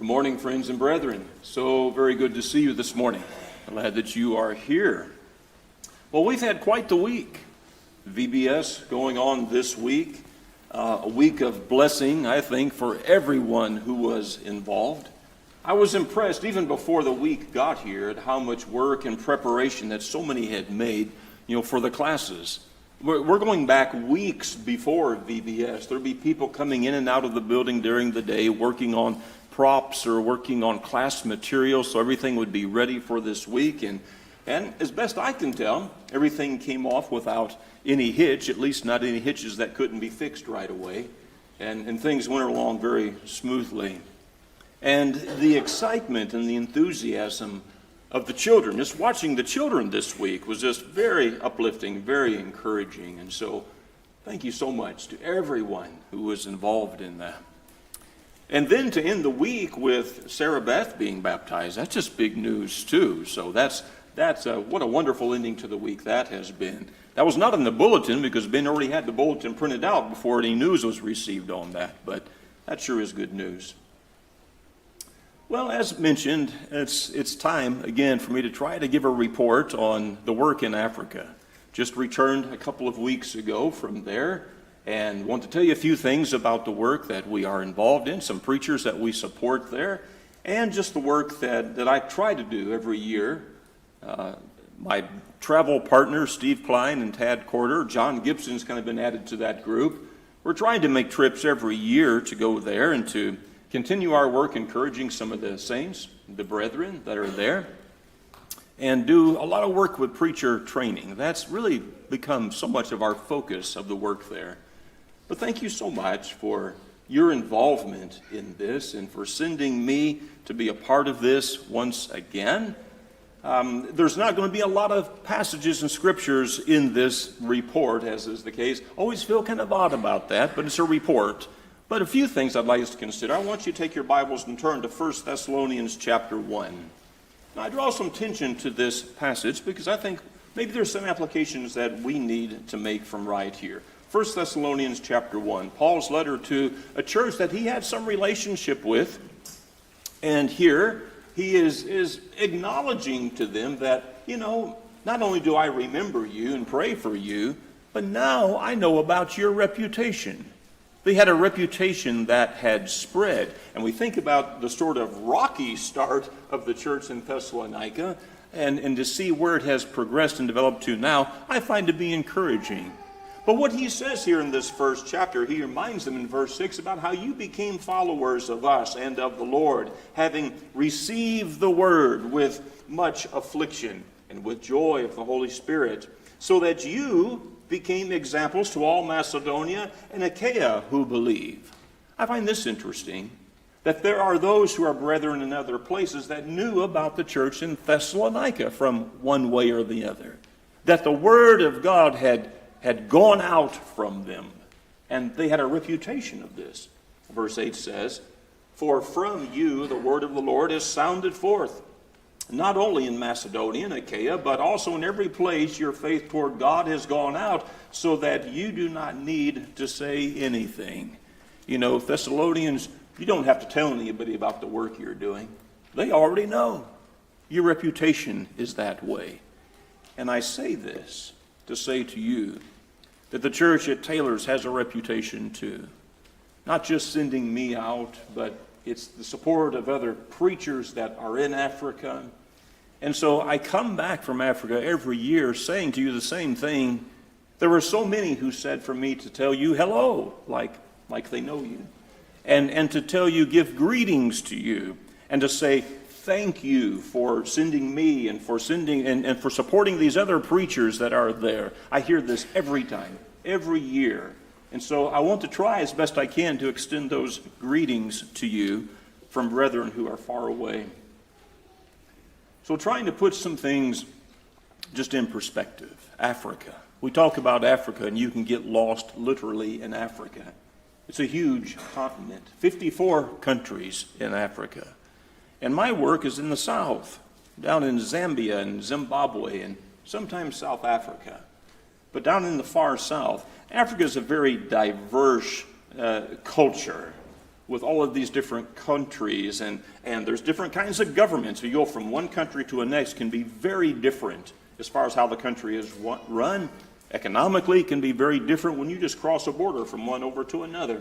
Good morning, friends and brethren. So very good to see you this morning. Glad that you are here. Well, we've had quite the week. VBS going on this week. A week of blessing, I think, for everyone who was involved. I was impressed, even before the week got here, at how much work and preparation that so many had made, for the classes. We're going back weeks before VBS. There'll be people coming in and out of the building during the day, working on props or working on class material, so everything would be ready for this week. And as best I can tell, everything came off without any hitch, at least not any hitches that couldn't be fixed right away. And things went along very smoothly. And the excitement and the enthusiasm of the children, just watching the children this week was just very uplifting, very encouraging. And so thank you so much to everyone who was involved in that. And then to end the week with Sarah Beth being baptized, that's just big news too. So that's what a wonderful ending to the week that has been. That was not in the bulletin because Ben already had the bulletin printed out before any news was received on that, but that sure is good news. Well, as mentioned, it's time again for me to try to give a report on the work in Africa. Just returned a couple of weeks ago from there and want to tell you a few things about the work that we are involved in, some preachers that we support there, and just the work that I try to do every year. My travel partners, Steve Klein and Tad Corder, John Gibson's kind of been added to that group. We're trying to make trips every year to go there and to continue our work encouraging some of the saints, the brethren that are there, and do a lot of work with preacher training. That's really become so much of our focus of the work there. But thank you so much for your involvement in this and for sending me to be a part of this once again. There's not going to be a lot of passages and scriptures in this report, as is the case. Always feel kind of odd about that, but it's a report. But a few things I'd like us to consider. I want you to take your Bibles and turn to 1 Thessalonians chapter 1. Now, I draw some attention to this passage because I think maybe there's some applications that we need to make from right here. 1 Thessalonians chapter 1, Paul's letter to a church that he had some relationship with. And here he is acknowledging to them that, not only do I remember you and pray for you, but now I know about your reputation. They had a reputation that had spread. And we think about the sort of rocky start of the church in Thessalonica, and to see where it has progressed and developed to now, I find to be encouraging. But what he says here in this first chapter, he reminds them in verse 6 about how you became followers of us and of the Lord, having received the word with much affliction and with joy of the Holy Spirit, so that you became examples to all Macedonia and Achaia who believe. I find this interesting, that there are those who are brethren in other places that knew about the church in Thessalonica from one way or the other, that the word of God had gone out from them, and they had a reputation of this. Verse 8 says, "For from you the word of the Lord is sounded forth, not only in Macedonia and Achaia, but also in every place your faith toward God has gone out, so that you do not need to say anything." Thessalonians, you don't have to tell anybody about the work you're doing. They already know. Your reputation is that way. And I say this to say to you that the church at Taylor's has a reputation too. Not just sending me out, but it's the support of other preachers that are in Africa. And so I come back from Africa every year saying to you the same thing. There were so many who said for me to tell you hello, like they know you. And to tell you, give greetings to you, and to say thank you for sending me and for sending and for supporting these other preachers that are there. I hear this every time, every year. And so I want to try as best I can to extend those greetings to you from brethren who are far away. So trying to put some things just in perspective. Africa. We talk about Africa and you can get lost literally in Africa. It's a huge continent, 54 countries in Africa. And my work is in the south, down in Zambia and Zimbabwe and sometimes South Africa. But down in the far south, Africa is a very diverse culture. with all of these different countries, and there's different kinds of governments. You go from one country to the next can be very different as far as how the country is run. Economically, it can be very different when you just cross a border from one over to another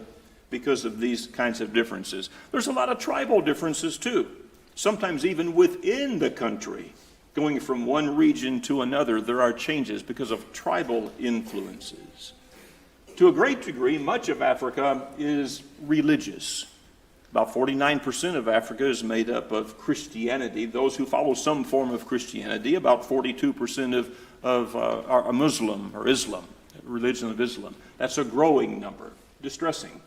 because of these kinds of differences. There's a lot of tribal differences too. Sometimes even within the country, going from one region to another, there are changes because of tribal influences. To a great degree, much of Africa is religious. About 49% of Africa is made up of Christianity, those who follow some form of Christianity. About 42% are Muslim or Islam, religion of Islam. That's a growing number, distressing.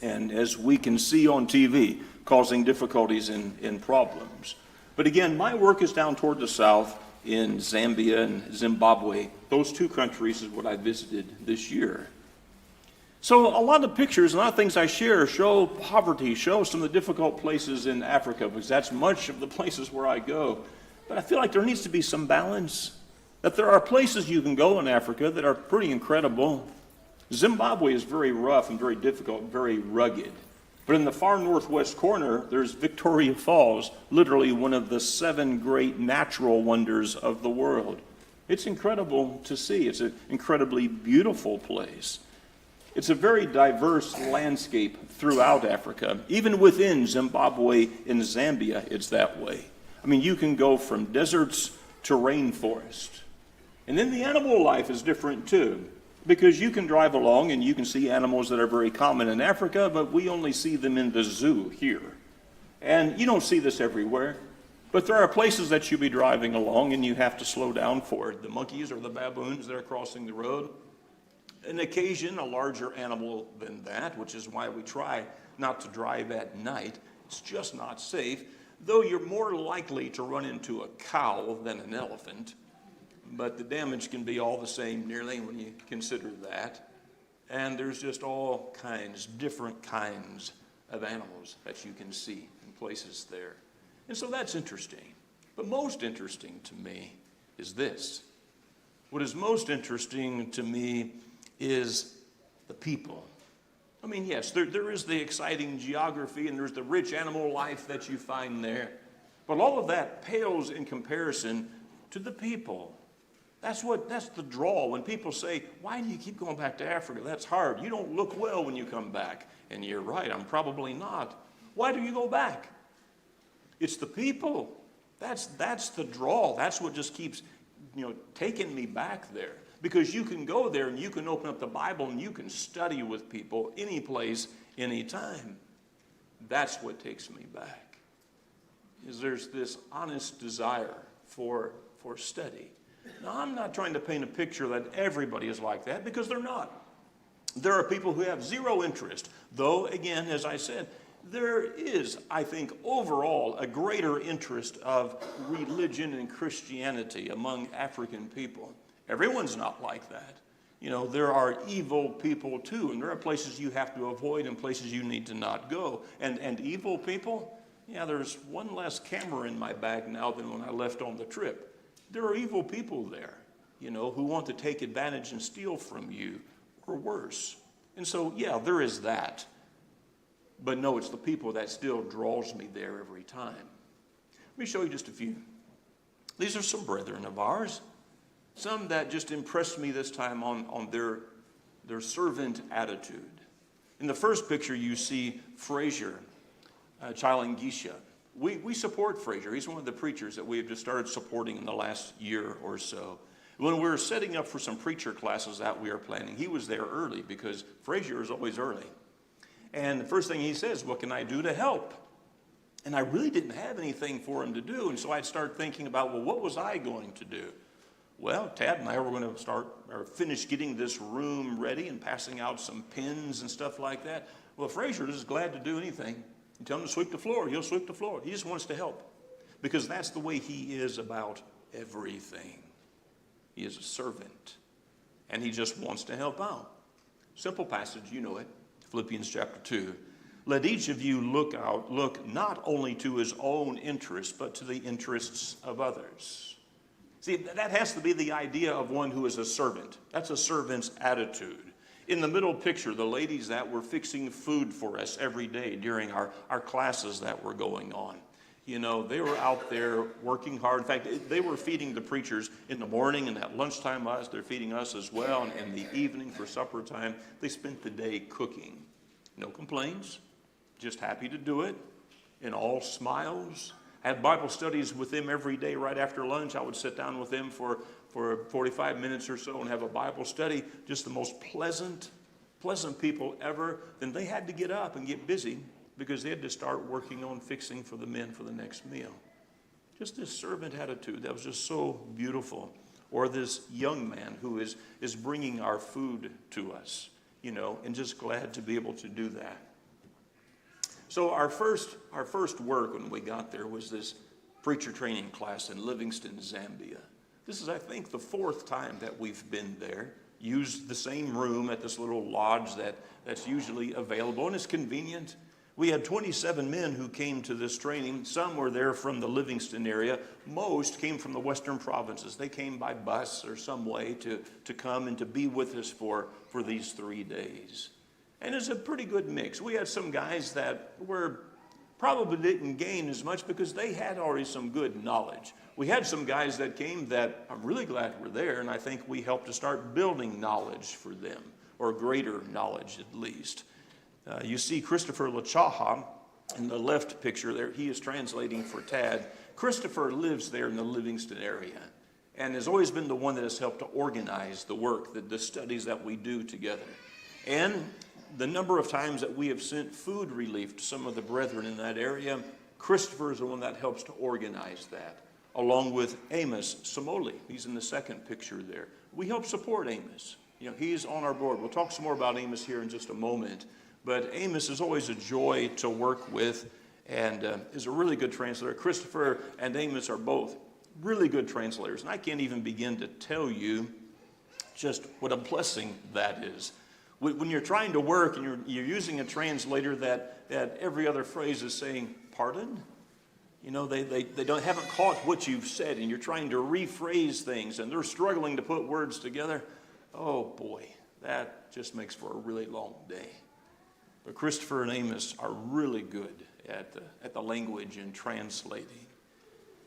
And as we can see on TV, causing difficulties and problems. But again, my work is down toward the south in Zambia and Zimbabwe. Those two countries is what I visited this year. So a lot of pictures, a lot of things I share show poverty, show some of the difficult places in Africa, because that's much of the places where I go. But I feel like there needs to be some balance, that there are places you can go in Africa that are pretty incredible. Zimbabwe is very rough and very difficult, very rugged. But in the far northwest corner, there's Victoria Falls, literally one of the 7 great natural wonders of the world. It's incredible to see. It's an incredibly beautiful place. It's a very diverse landscape throughout Africa. Even within Zimbabwe and Zambia, it's that way. I mean, you can go from deserts to rainforest. And then the animal life is different too, because you can drive along and you can see animals that are very common in Africa, but we only see them in the zoo here. And you don't see this everywhere, but there are places that you'll be driving along and you have to slow down for it. The monkeys or the baboons that are crossing the road. An occasion, a larger animal than that, which is why we try not to drive at night. It's just not safe, though you're more likely to run into a cow than an elephant. But the damage can be all the same nearly when you consider that. And there's just all kinds, different kinds of animals that you can see in places there. And so that's interesting. But most interesting to me is this. What is most interesting to me is the people. I mean, yes, there is the exciting geography and there's the rich animal life that you find there. But all of that pales in comparison to the people. That's the draw. When people say, why do you keep going back to Africa? That's hard. You don't look well when you come back. And you're right, I'm probably not. Why do you go back? It's the people. That's the draw. That's what just keeps, taking me back there. Because you can go there and you can open up the Bible and you can study with people any place, any time. That's what takes me back. Is there's this honest desire for study. Now, I'm not trying to paint a picture that everybody is like that, because they're not. There are people who have zero interest, though, again, as I said, there is, I think, overall a greater interest of religion and Christianity among African people. Everyone's not like that. There are evil people too, and there are places you have to avoid and places you need to not go. And evil people, there's one less camera in my bag now than when I left on the trip. There are evil people there, who want to take advantage and steal from you, or worse. And so, there is that. But no, it's the people that still draws me there every time. Let me show you just a few. These are some brethren of ours. Some that just impressed me this time on their servant attitude. In the first picture, you see Frazier Chilangisha. We support Frazier. He's one of the preachers that we have just started supporting in the last year or so. When we were setting up for some preacher classes that we are planning, he was there early because Frazier is always early. And the first thing he says, what can I do to help? And I really didn't have anything for him to do. And so I'd start thinking about, well, what was I going to do? Well, Tad and I were going to finish getting this room ready and passing out some pins and stuff like that. Well, Frazier is glad to do anything. You tell him to sweep the floor, he'll sweep the floor. He just wants to help, because that's the way he is about everything. He is a servant, and he just wants to help out. Simple passage, you know it, Philippians chapter 2. Let each of you look not only to his own interests, but to the interests of others. See, that has to be the idea of one who is a servant. That's a servant's attitude. In the middle picture, the ladies that were fixing food for us every day during our classes that were going on. You know, they were out there working hard. In fact, they were feeding the preachers in the morning, and at lunchtime they're feeding us as well. And in the evening for supper time, they spent the day cooking. No complaints, just happy to do it, and all smiles. I had Bible studies with them every day right after lunch. I would sit down with them for 45 minutes or so and have a Bible study. Just the most pleasant people ever. Then they had to get up and get busy because they had to start working on fixing for the men for the next meal. Just this servant attitude that was just so beautiful. Or this young man who is bringing our food to us, you know, and just glad to be able to do that. So our first work when we got there was this preacher training class in Livingstone, Zambia. This is, I think, the 4th time that we've been there. Used the same room at this little lodge that's usually available, and it's convenient. We had 27 men who came to this training. Some were there from the Livingstone area. Most came from the western provinces. They came by bus or some way to come and to be with us for these 3 days. And it's a pretty good mix. We had some guys that probably didn't gain as much because they had already some good knowledge. We had some guys that came that I'm really glad were there, and I think we helped to start building knowledge for them, or greater knowledge at least. You see Christopher Lachaha in the left picture there. He is translating for Tad. Christopher lives there in the Livingston area and has always been the one that has helped to organize the work, the studies that we do together. And the number of times that we have sent food relief to some of the brethren in that area, Christopher is the one that helps to organize that, along with Amos Samoli. He's in the second picture there. We help support Amos. You know, he's on our board. We'll talk some more about Amos here in just a moment. But Amos is always a joy to work with and is a really good translator. Christopher and Amos are both really good translators. And I can't even begin to tell you just what a blessing that is. When you're trying to work and you're using a translator that every other phrase is saying, pardon? You know, they haven't caught what you've said, and you're trying to rephrase things, and they're struggling to put words together. Oh, boy, that just makes for a really long day. But Christopher and Amos are really good at the language and translating.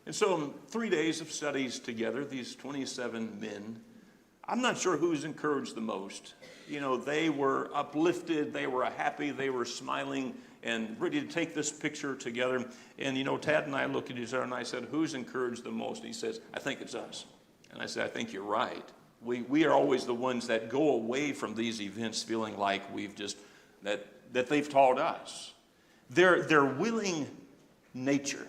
And so in 3 days of studies together, these 27 men, I'm not sure who's encouraged the most. You know, they were uplifted, they were happy, they were smiling and ready to take this picture together. And, you know, Tad and I looked at each other and I said, who's encouraged the most? And he says, I think it's us. And I said, I think you're right. We are always the ones that go away from these events feeling like we've just, that they've taught us. Their willing nature,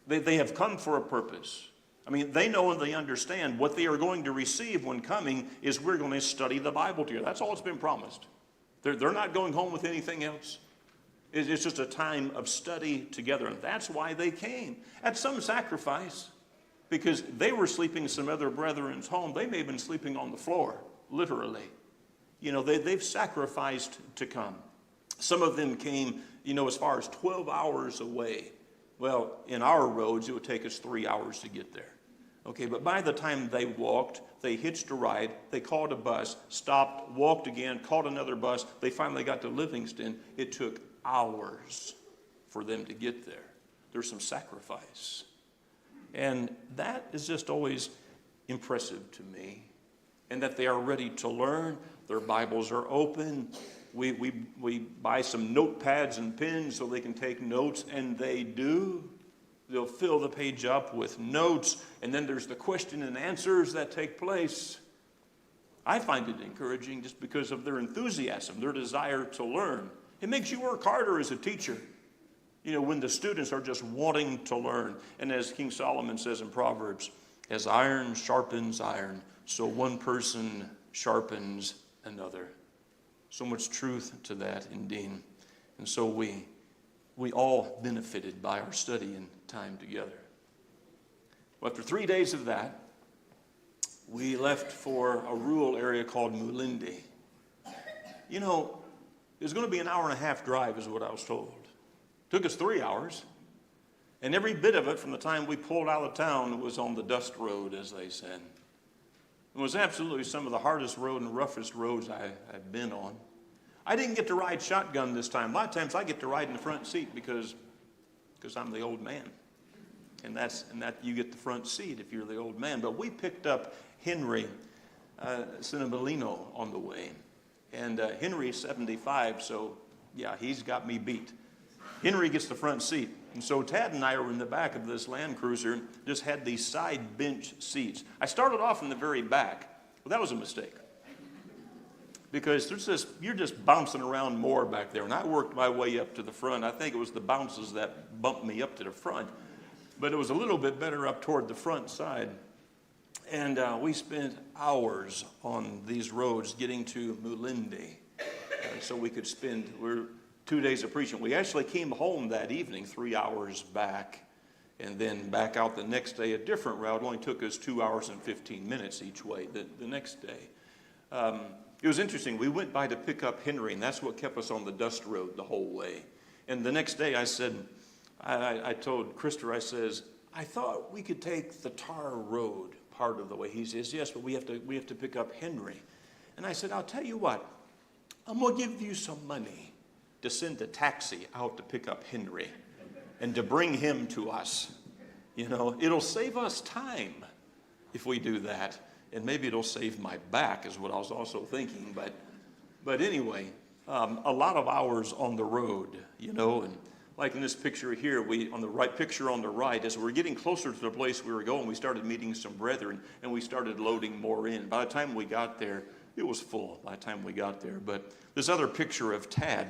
they have come for a purpose. I mean, they know and they understand what they are going to receive when coming is we're going to study the Bible together. That's all that's been promised. They're not going home with anything else. It's just a time of study together, and that's why they came. At some sacrifice, because they were sleeping in some other brethren's home. They may have been sleeping on the floor, literally. You know, they've sacrificed to come. Some of them came, you know, as far as 12 hours away. Well, in our roads, it would take us 3 hours to get there. Okay, but by the time they walked, they hitched a ride, they called a bus, stopped, walked again, called another bus. They finally got to Livingston. It took hours for them to get there. There's some sacrifice. And that is just always impressive to me. And that they are ready to learn. Their Bibles are open. We buy some notepads and pens so they can take notes, and they do. They'll fill the page up with notes, and then there's the question and answers that take place. I find it encouraging just because of their enthusiasm, their desire to learn. It makes you work harder as a teacher, you know, when the students are just wanting to learn. And as King Solomon says in Proverbs, as iron sharpens iron, so one person sharpens another. So much truth to that indeed. And so we all benefited by our study and time together. Well, after 3 days of that, we left for a rural area called Mulindi. You know, it was going to be an hour and a half drive is what I was told. It took us 3 hours. And every bit of it from the time we pulled out of town was on the dust road, as they said. It was absolutely some of the hardest road and roughest roads I've been on. I didn't get to ride shotgun this time. A lot of times I get to ride in the front seat because I'm the old man. And that you get the front seat if you're the old man. But we picked up Henry Cinnamolino on the way. And Henry's 75, so yeah, he's got me beat. Henry gets the front seat. And so Tad and I were in the back of this Land Cruiser and just had these side bench seats. I started off in the very back. Well, that was a mistake. Because you're just bouncing around more back there. And I worked my way up to the front. I think it was the bounces that bumped me up to the front. But it was a little bit better up toward the front side. And we spent hours on these roads getting to Mulindi. So we could spend, we're 2 days of preaching. We actually came home that evening, 3 hours back. And then back out the next day, a different route. It only took us 2 hours and 15 minutes each way the next day. It was interesting. We went by to pick up Henry, and that's what kept us on the dust road the whole way. And the next day I said, I told Christopher, I says, I thought we could take the tar road part of the way. He says, yes, but we have to pick up Henry. And I said, I'll tell you what, I'm going to give you some money to send a taxi out to pick up Henry and to bring him to us. You know, it'll save us time if we do that. And maybe it'll save my back is what I was also thinking. But anyway, a lot of hours on the road, you know, and like in this picture here, on the right picture on the right, as we're getting closer to the place we were going, we started meeting some brethren and we started loading more in. By the time we got there, it was full by the time we got there. But this other picture of Tad,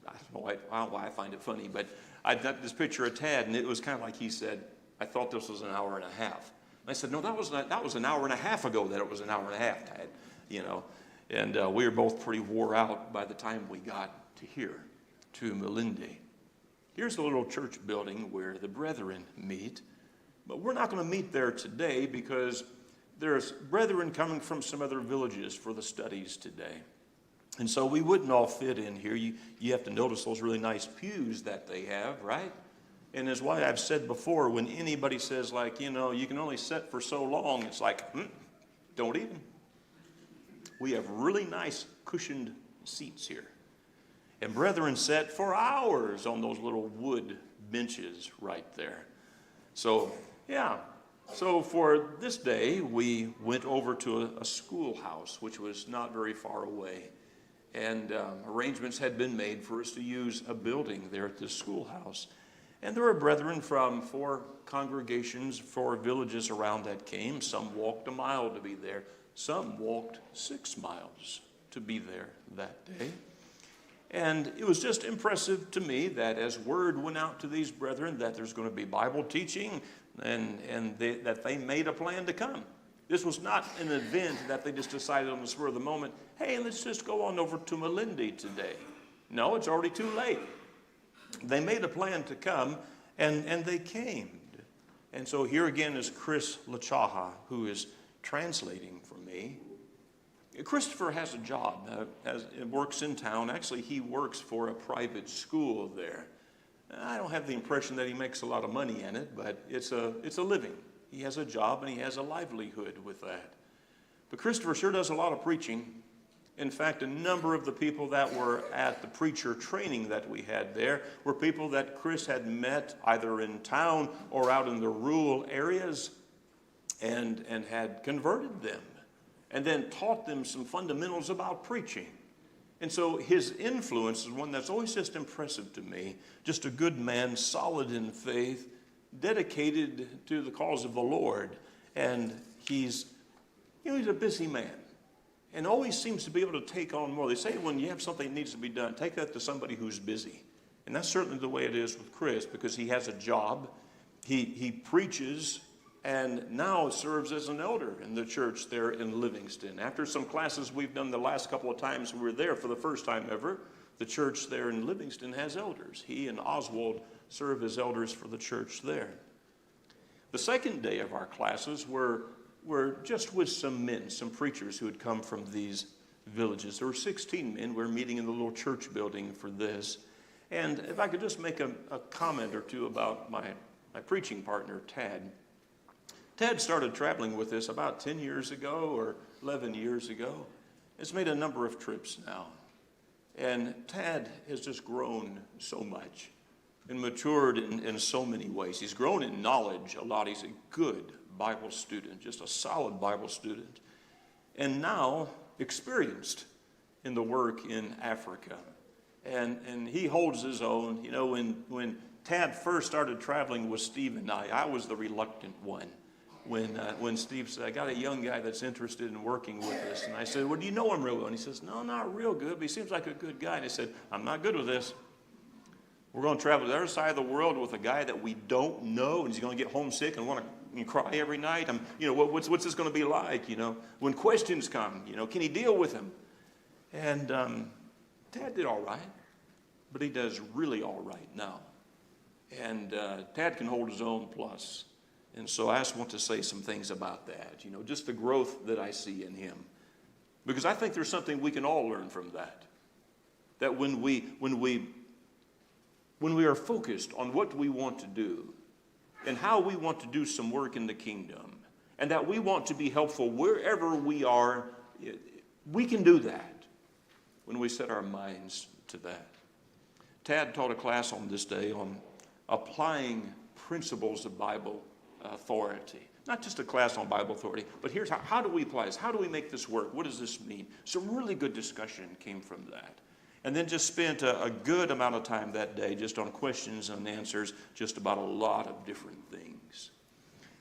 I don't know why I find it funny, but I got this picture of Tad, and it was kind of like he said, I thought this was an hour and a half. And I said, no, that was an hour and a half ago that it was an hour and a half, Tad, you know. And we were both pretty wore out by the time we got to here, to Mulindi. Here's the little church building where the brethren meet. But we're not going to meet there today because there's brethren coming from some other villages for the studies today. And so we wouldn't all fit in here. You have to notice those really nice pews that they have, right? And as why I've said before, when anybody says, like, you know, you can only sit for so long, it's like, don't even. We have really nice cushioned seats here. And brethren sat for hours on those little wood benches right there. So, yeah. So for this day, we went over to a schoolhouse, which was not very far away. And arrangements had been made for us to use a building there at this schoolhouse. And there were brethren from 4 congregations, 4 villages around that came. Some walked a mile to be there. Some walked 6 miles to be there that day. And it was just impressive to me that as word went out to these brethren that there's going to be Bible teaching and that they made a plan to come. This was not an event that they just decided on the spur of the moment, hey, let's just go on over to Mulindi today. No, it's already too late. They made a plan to come, and they came. And so here again is Chris Lachaha, who is translating for me. Christopher has a job, works in town. Actually, he works for a private school there. I don't have the impression that he makes a lot of money in it, but it's a living. He has a job and he has a livelihood with that. But Christopher sure does a lot of preaching. In fact, a number of the people that were at the preacher training that we had there were people that Chris had met either in town or out in the rural areas and had converted them and then taught them some fundamentals about preaching. And so his influence is one that's always just impressive to me. Just a good man, solid in faith, dedicated to the cause of the Lord. And he's a busy man and always seems to be able to take on more. They say when you have something that needs to be done, take that to somebody who's busy. And that's certainly the way it is with Chris, because he has a job. He preaches and now serves as an elder in the church there in Livingston. After some classes we've done the last couple of times we were there for the first time ever, the church there in Livingston has elders. He and Oswald serve as elders for the church there. The second day of our classes were just with some men, some preachers who had come from these villages. There were 16 men. We were meeting in the little church building for this. And if I could just make a comment or two about my preaching partner, Tad. Ted started traveling with us about 10 years ago or 11 years ago. It's made a number of trips now. And Tad has just grown so much and matured in so many ways. He's grown in knowledge a lot. He's a good Bible student, just a solid Bible student. And now experienced in the work in Africa. And he holds his own. You know, when Tad first started traveling with Steve and I was the reluctant one. When Steve said, I got a young guy that's interested in working with us. And I said, well, do you know him real well? And he says, no, not real good, but he seems like a good guy. And I said, I'm not good with this. We're going to travel to the other side of the world with a guy that we don't know, and he's going to get homesick and want to cry every night. What's this going to be like? When questions come, can he deal with them? And Tad did all right, but he does really all right now. And Tad can hold his own plus. And so I just want to say some things about that, just the growth that I see in him. Because I think there's something we can all learn from that. That when we are focused on what we want to do and how we want to do some work in the kingdom, and that we want to be helpful wherever we are, we can do that when we set our minds to that. Tad taught a class on this day on applying principles of Bible authority. Not just a class on Bible authority, but here's how do we apply this? How do we make this work? What does this mean? Some really good discussion came from that. And then just spent a good amount of time that day just on questions and answers, just about a lot of different things.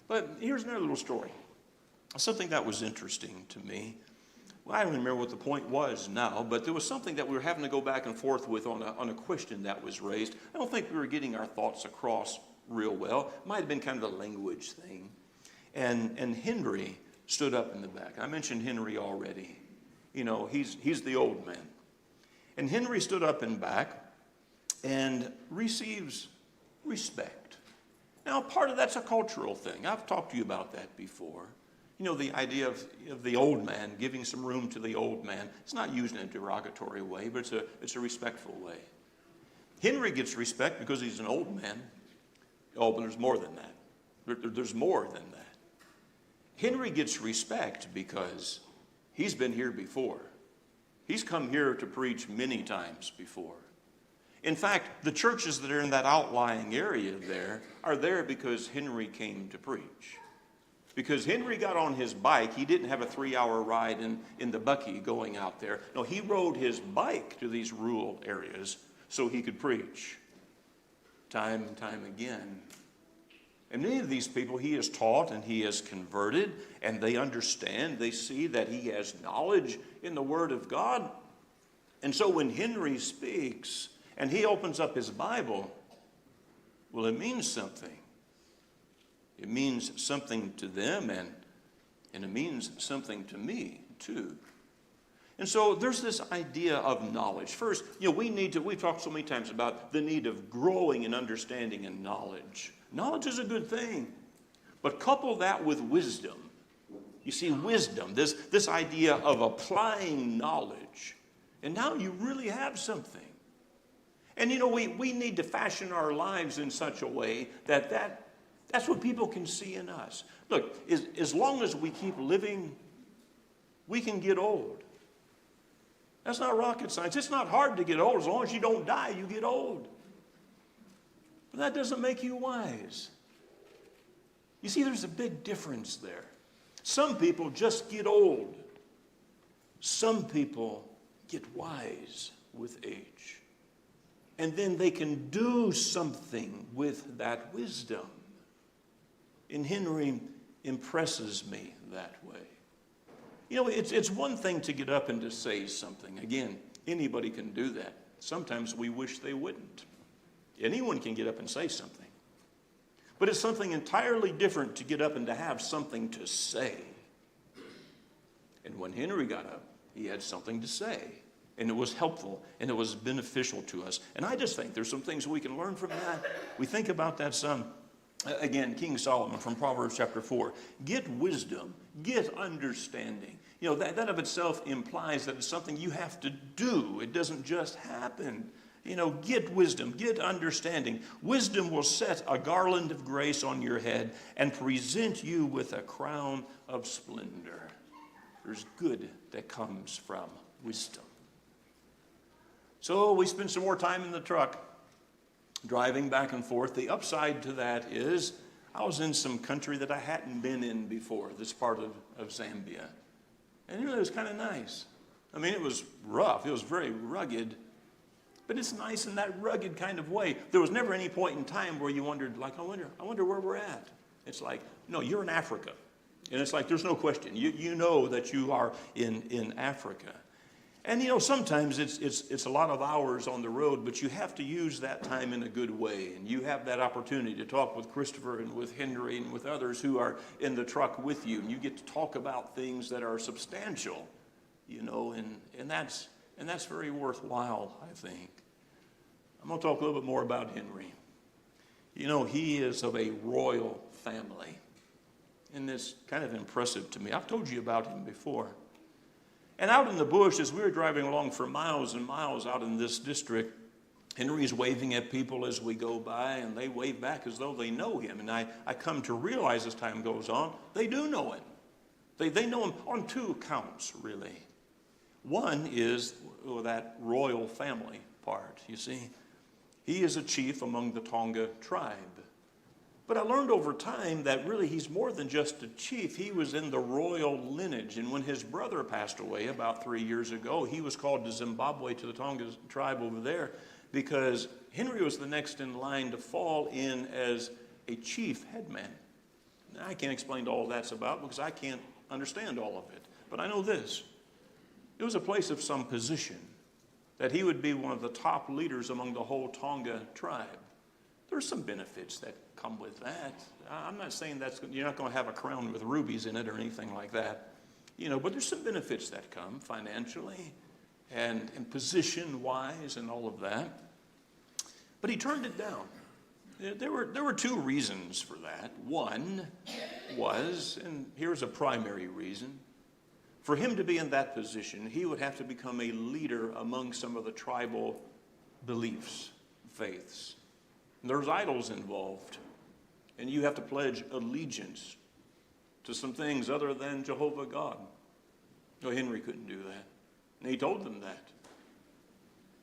But here's another little story. Something that was interesting to me. Well, I don't remember what the point was now, but there was something that we were having to go back and forth with on a question that was raised. I don't think we were getting our thoughts across real well. It might have been kind of a language thing. And Henry stood up in the back. I mentioned Henry already. He's the old man. And Henry stood up in back and receives respect. Now, part of that's a cultural thing. I've talked to you about that before. The idea of the old man, giving some room to the old man. It's not used in a derogatory way, but it's a respectful way. Henry gets respect because he's an old man. Oh, but there's more than that. There's more than that. Henry gets respect because he's been here before. He's come here to preach many times before. In fact, the churches that are in that outlying area there are there because Henry came to preach. Because Henry got on his bike, he didn't have a 3-hour ride in the bucky going out there. No, he rode his bike to these rural areas so he could preach. Time and time again. And many of these people he has taught and he has converted, and they understand, they see that he has knowledge in the Word of God. And so when Henry speaks and he opens up his Bible, well, it means something. It means something to them, and it means something to me too. And so there's this idea of knowledge. First, we've talked so many times about the need of growing in understanding and knowledge. Knowledge is a good thing, but couple that with wisdom. You see, wisdom, this idea of applying knowledge, and now you really have something. And we need to fashion our lives in such a way that's what people can see in us. Look, as long as we keep living, we can get old. That's not rocket science. It's not hard to get old. As long as you don't die, you get old. But that doesn't make you wise. You see, there's a big difference there. Some people just get old. Some people get wise with age. And then they can do something with that wisdom. And Henry impresses me that way. It's one thing to get up and to say something. Again, anybody can do that. Sometimes we wish they wouldn't. Anyone can get up and say something. But it's something entirely different to get up and to have something to say. And when Henry got up, he had something to say. And it was helpful, and it was beneficial to us. And I just think there's some things we can learn from that. We think about that some. Again, King Solomon from Proverbs chapter 4. Get wisdom, get understanding. That of itself implies that it's something you have to do. It doesn't just happen. Get wisdom, get understanding. Wisdom will set a garland of grace on your head and present you with a crown of splendor. There's good that comes from wisdom. So we spent some more time in the truck, driving back and forth. The upside to that is I was in some country that I hadn't been in before, this part of Zambia. And it was kind of nice. I mean, it was rough. It was very rugged. But it's nice in that rugged kind of way. There was never any point in time where you wondered, like, I wonder where we're at. It's like, no, you're in Africa. And it's like, there's no question. You know that you are in Africa. And sometimes it's a lot of hours on the road, but you have to use that time in a good way. And you have that opportunity to talk with Christopher and with Henry and with others who are in the truck with you. And you get to talk about things that are substantial, and that's very worthwhile, I think. I'm going to talk a little bit more about Henry. He is of a royal family. And it's kind of impressive to me. I've told you about him before. And out in the bush, as we were driving along for miles and miles out in this district, Henry's waving at people as we go by, and they wave back as though they know him. And I come to realize as time goes on, they do know him. They know him on two counts, really. One is that royal family part, you see. He is a chief among the Tonga tribe. But I learned over time that really he's more than just a chief. He was in the royal lineage. And when his brother passed away about 3 years ago, he was called to Zimbabwe, to the Tonga tribe over there, because Henry was the next in line to fall in as a chief headman. Now, I can't explain all that's about because I can't understand all of it. But I know this. It was a place of some position that he would be one of the top leaders among the whole Tonga tribe. There's some benefits that come with that. I'm not saying you're not going to have a crown with rubies in it or anything like that. But there's some benefits that come financially and position-wise and all of that. But he turned it down. There were two reasons for that. One was, and here's a primary reason, for him to be in that position, he would have to become a leader among some of the tribal beliefs, faiths. And there's idols involved. And you have to pledge allegiance to some things other than Jehovah God. No, Henry couldn't do that. And he told them that.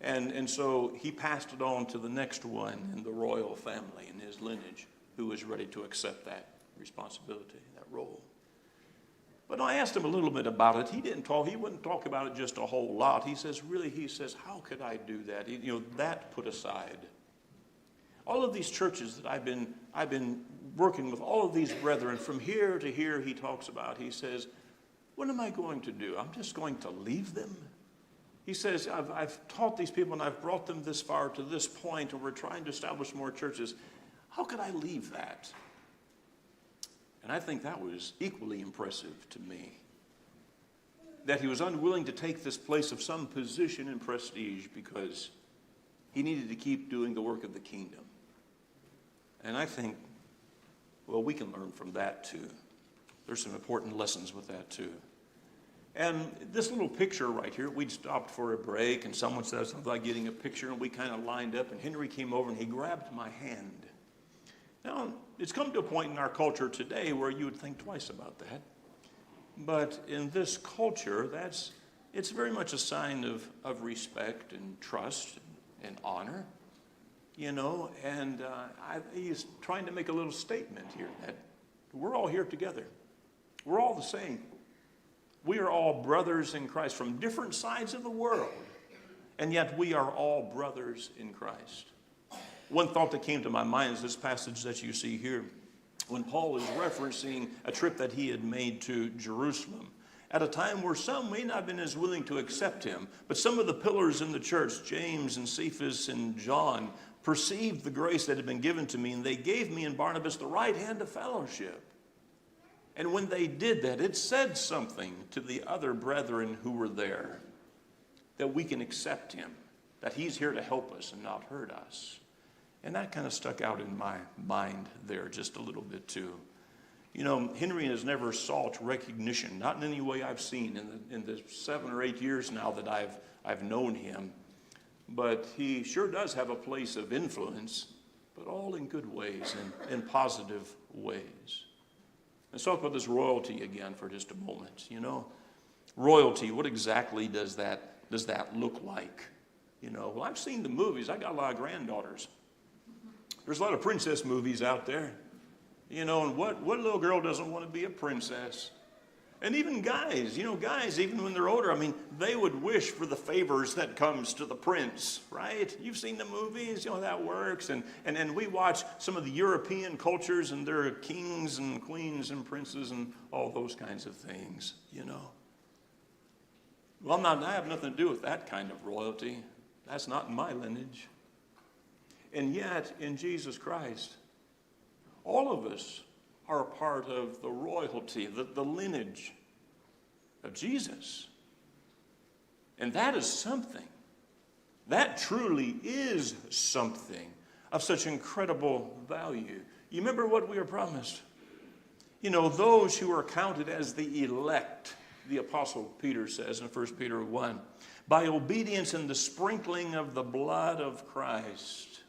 And so he passed it on to the next one in the royal family in his lineage who was ready to accept that responsibility, that role. But I asked him a little bit about it. He wouldn't talk about it just a whole lot. He says, how could I do that? That put aside. All of these churches that I've been working with, all of these brethren, from here to here, he talks about, he says, what am I going to do? I'm just going to leave them? He says, I've taught these people and I've brought them this far to this point, and we're trying to establish more churches. How could I leave that? And I think that was equally impressive to me, that he was unwilling to take this place of some position and prestige because he needed to keep doing the work of the kingdom. And I think, we can learn from that too. There's some important lessons with that too. And this little picture right here, we'd stopped for a break and someone said something like getting a picture, and we kind of lined up, and Henry came over and he grabbed my hand. Now, it's come to a point in our culture today where you would think twice about that. But in this culture, it's very much a sign of respect and trust and honor, and he's trying to make a little statement here that we're all here together. We're all the same. We are all brothers in Christ from different sides of the world, and yet we are all brothers in Christ. One thought that came to my mind is this passage that you see here, when Paul is referencing a trip that he had made to Jerusalem, at a time where some may not have been as willing to accept him, but some of the pillars in the church, James and Cephas and John, perceived the grace that had been given to me, and they gave me and Barnabas the right hand of fellowship. And when they did that, it said something to the other brethren who were there, that we can accept him, that he's here to help us and not hurt us. And that kind of stuck out in my mind there just a little bit too. Henry has never sought recognition, not in any way I've seen in the 7 or 8 years now that I've known him. but he sure does have a place of influence, but all in good ways and in positive ways. Let's talk about this royalty again for just a moment. You know, royalty, what exactly does that look like? You know, well, I've seen the movies. I got a lot of granddaughters. There's a lot of princess movies out there. You know, and what little girl doesn't want to be a princess? And even guys, you know, guys, even when they're older, I mean, they would wish for the favors that comes to the prince, right? You've seen the movies, you know, that works. And we watch some of the European cultures and their kings and queens and princes and all those kinds of things, you know. Well, I have nothing to do with that kind of royalty. That's not in my lineage. And yet, in Jesus Christ, all of us are a part of the royalty, the lineage of Jesus. And that is something. That truly is something of such incredible value. You remember what we were promised? You know, those who are counted as the elect, the Apostle Peter says in 1 Peter 1, by obedience in the sprinkling of the blood of Christ.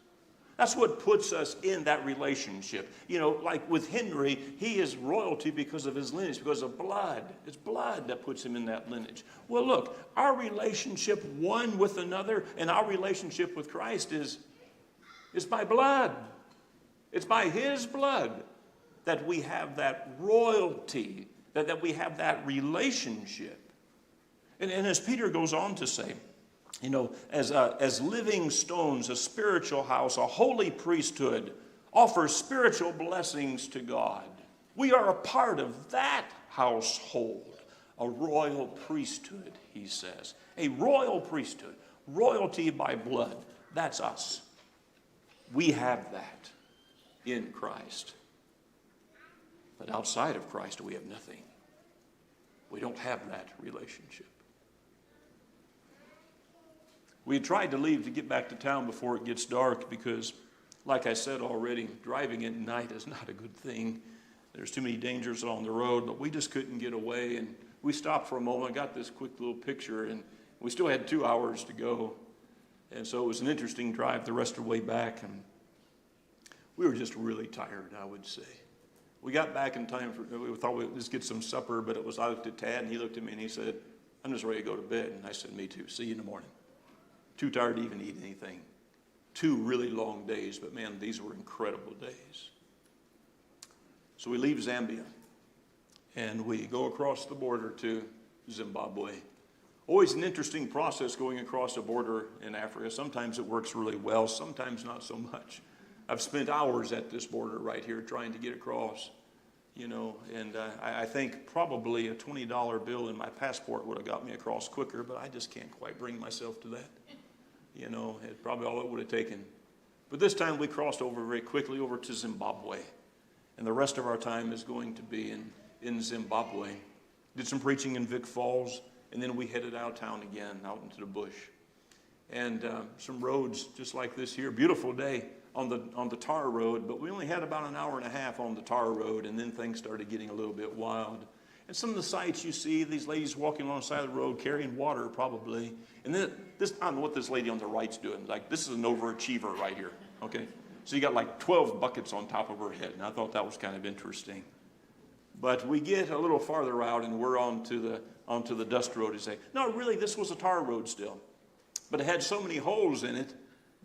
That's what puts us in that relationship. You know, like with Henry, he is royalty because of his lineage, because of blood. It's blood that puts him in that lineage. Well, look, our relationship one with another and our relationship with Christ is by blood. It's by his blood that we have that royalty, that we have that relationship. And as Peter goes on to say, you know, as living stones, a spiritual house, a holy priesthood, offers spiritual blessings to God. We are a part of that household, a royal priesthood, he says. A royal priesthood, royalty by blood, that's us. We have that in Christ. But outside of Christ, we have nothing. We don't have that relationship. We tried to leave to get back to town before it gets dark because, like I said already, driving at night is not a good thing. There's too many dangers on the road, but we just couldn't get away. And we stopped for a moment, got this quick little picture, and we still had 2 hours to go. And so it was an interesting drive the rest of the way back, and we were just really tired, I would say. We got back in time we thought we'd just get some supper, but I looked at Tad, and he looked at me, and he said, I'm just ready to go to bed. And I said, me too. See you in the morning. Too tired to even eat anything. 2 really long days, but man, these were incredible days. So we leave Zambia, and we go across the border to Zimbabwe. Always an interesting process going across a border in Africa. Sometimes it works really well, sometimes not so much. I've spent hours at this border right here trying to get across, you know, and I think probably a $20 bill in my passport would have got me across quicker, but I just can't quite bring myself to that. You know, it's probably all it would have taken. But this time we crossed over very quickly over to Zimbabwe. And the rest of our time is going to be in Zimbabwe. Did some preaching in Vic Falls, and then we headed out of town again, out into the bush. And some roads just like this here. Beautiful day on the tar road, but we only had about an hour and a half on the tar road, and then things started getting a little bit wild. And some of the sights you see, these ladies walking alongside the road carrying water probably. And then I don't know what this lady on the right's doing. Like, this is an overachiever right here, okay? So you got like 12 buckets on top of her head. And I thought that was kind of interesting. But we get a little farther out and we're onto the dust road and say, no, really, this was a tar road still. But it had so many holes in it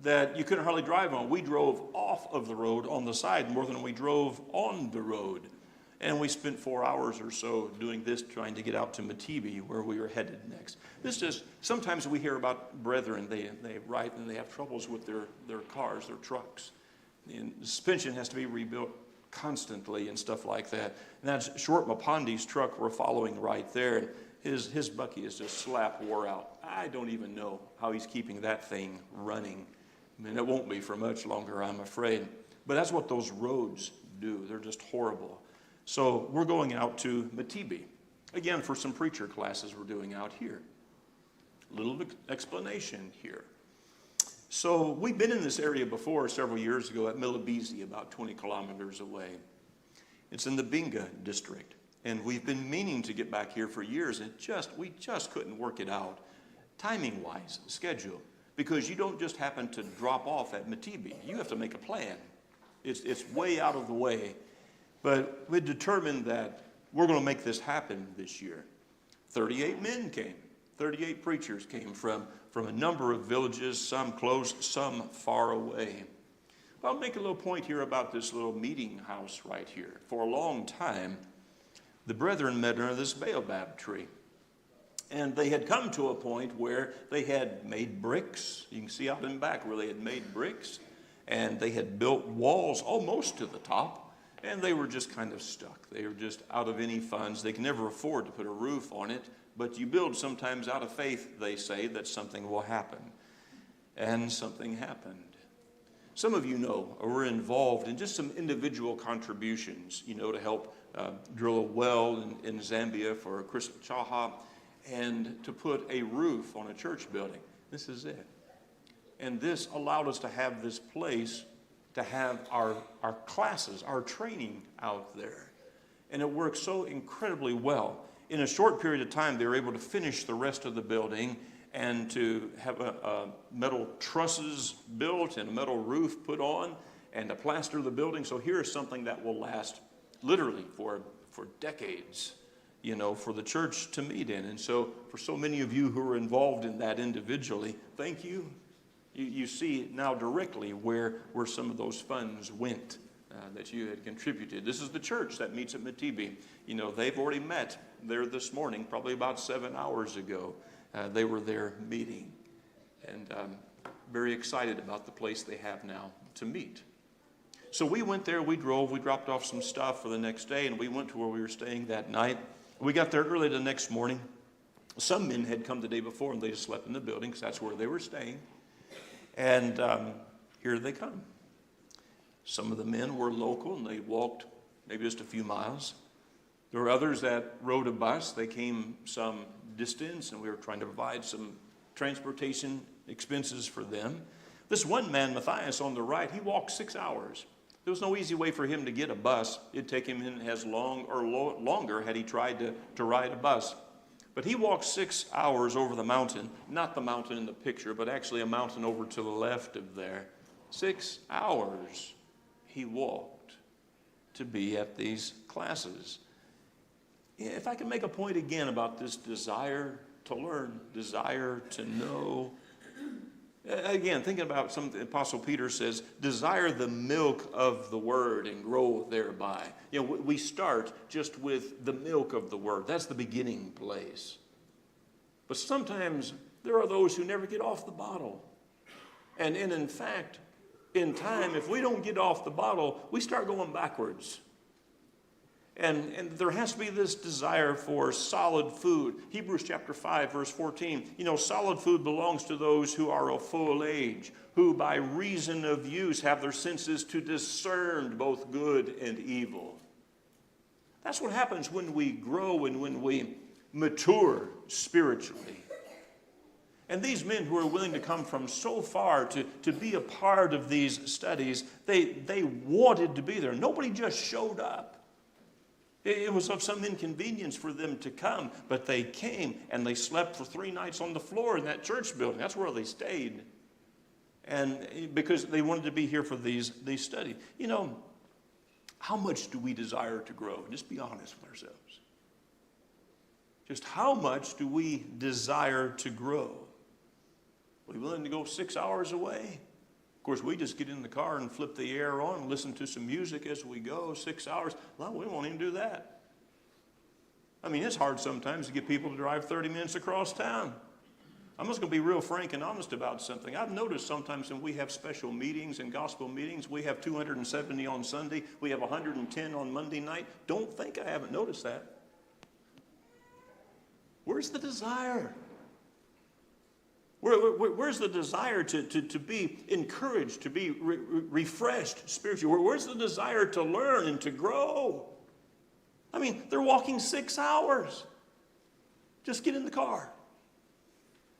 that you couldn't hardly drive on. We drove off of the road on the side more than we drove on the road. And we spent 4 hours or so doing this, trying to get out to Matibi, where we were headed next. Sometimes we hear about brethren, they ride and they have troubles with their cars, their trucks. And the suspension has to be rebuilt constantly and stuff like that. And that's Short Mapandi's truck we're following right there. And his bucky is just slap wore out. I don't even know how he's keeping that thing running. I mean, it won't be for much longer, I'm afraid. But that's what those roads do. They're just horrible. So we're going out to Matibi, again, for some preacher classes we're doing out here. A little explanation here. So we've been in this area before several years ago at Milabisi, about 20 kilometers away. It's in the Binga district. And we've been meaning to get back here for years, and we just couldn't work it out, timing-wise, schedule. because you don't just happen to drop off at Matibi. You have to make a plan. It's way out of the way. But we determined that we're going to make this happen this year. 38 men came. 38 preachers came from a number of villages, some close, some far away. I'll make a little point here about this little meeting house right here. For a long time, the brethren met under this baobab tree. And they had come to a point where they had made bricks. You can see out in back where they had made bricks. And they had built walls almost to the top. And they were just kind of stuck. They were just out of any funds. They can never afford to put a roof on it. But you build sometimes out of faith, they say, that something will happen. And something happened. Some of you know, or were involved in just some individual contributions, to help drill a well in Zambia for Chris Chaha, and to put a roof on a church building. This is it. And this allowed us to have this place, to have our classes, our training out there. And it worked so incredibly well. In a short period of time, they were able to finish the rest of the building and to have a metal trusses built and a metal roof put on and to plaster the building. So here's something that will last literally for decades, for the church to meet in. And so for so many of you who are involved in that individually, thank you. You see now directly where some of those funds went that you had contributed. This is the church that meets at Matibi. They've already met there this morning, probably about 7 hours ago. They were there meeting, and very excited about the place they have now to meet. So we went there, we drove, we dropped off some stuff for the next day, and we went to where we were staying that night. We got there early the next morning. Some men had come the day before, and they just slept in the building, because that's where they were staying. And here they come. Some of the men were local, and they walked maybe just a few miles. There were others that rode a bus. They came some distance, and we were trying to provide some transportation expenses for them. This one man, Matthias, on the right, he walked 6 hours. There was no easy way for him to get a bus. It'd take him in as long or longer had he tried to ride a bus. But he walked 6 hours over the mountain, not the mountain in the picture, but actually a mountain over to the left of there. 6 hours he walked to be at these classes. If I can make a point again about this desire to learn, desire to know. Again, thinking about something Apostle Peter says, desire the milk of the word and grow thereby. We start just with the milk of the word. That's the beginning place. But sometimes there are those who never get off the bottle. And in fact, in time, if we don't get off the bottle, we start going backwards. And there has to be this desire for solid food. Hebrews chapter 5, verse 14. Solid food belongs to those who are of full age, who by reason of use have their senses to discern both good and evil. That's what happens when we grow and when we mature spiritually. And these men who are willing to come from so far to be a part of these studies, they wanted to be there. Nobody just showed up. It was of some inconvenience for them to come, but they came and they slept for 3 nights on the floor in that church building. That's where they stayed. And because they wanted to be here for these studies. How much do we desire to grow? Just be honest with ourselves. Just how much do we desire to grow? Are we willing to go 6 hours away? Of course, we just get in the car and flip the air on and listen to some music as we go, 6 hours. Well, we won't even do that. It's hard sometimes to get people to drive 30 minutes across town. I'm just going to be real frank and honest about something. I've noticed sometimes when we have special meetings and gospel meetings, we have 270 on Sunday, we have 110 on Monday night. Don't think I haven't noticed that. Where's the desire? Where's the desire to be encouraged, to be refreshed spiritually? Where's the desire to learn and to grow? They're walking 6 hours. Just get in the car.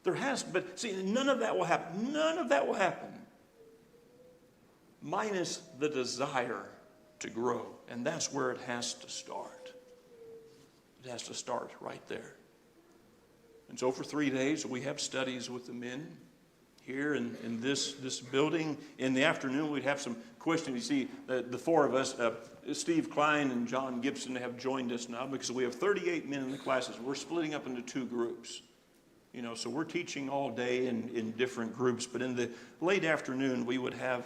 But see, none of that will happen. None of that will happen. Minus the desire to grow. And that's where it has to start. It has to start right there. And so for 3 days, we have studies with the men here in this building. In the afternoon, we'd have some questions. You see, the four of us, Steve Klein and John Gibson, have joined us now because we have 38 men in the classes. We're splitting up into 2 groups. So we're teaching all day in different groups. But in the late afternoon, we would have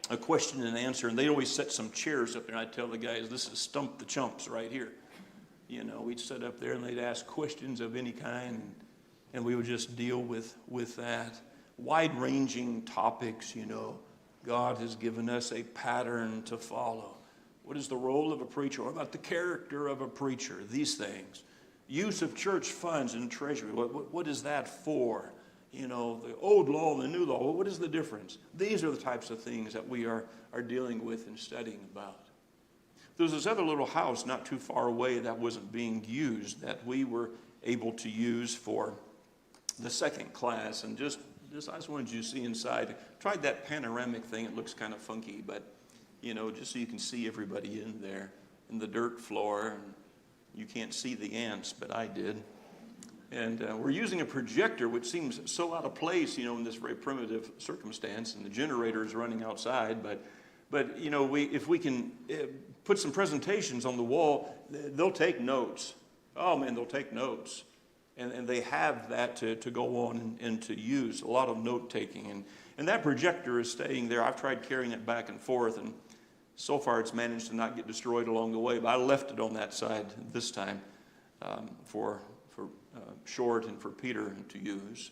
a question and answer. And they'd always set some chairs up there. And I'd tell the guys, this is Stump the Chumps right here. We'd sit up there and they'd ask questions of any kind. And we would just deal with that. Wide-ranging topics, God has given us a pattern to follow. What is the role of a preacher? What about the character of a preacher? These things. Use of church funds and treasury. What is that for? The old law and the new law. What is the difference? These are the types of things that we are dealing with and studying about. There was this other little house not too far away that wasn't being used that we were able to use for the second class. And just I just wanted you to see inside. Tried that panoramic thing. It looks kind of funky, but just so you can see everybody in there, in the dirt floor. And you can't see the ants, but I did. And we're using a projector, which seems so out of place, in this very primitive circumstance. And the generator is running outside, but if we can put some presentations on the wall, they'll take notes. Oh man, they'll take notes. And they have that to go on and to use, a lot of note taking. And that projector is staying there. I've tried carrying it back and forth, and so far it's managed to not get destroyed along the way. But I left it on that side this time for Short and for Peter to use.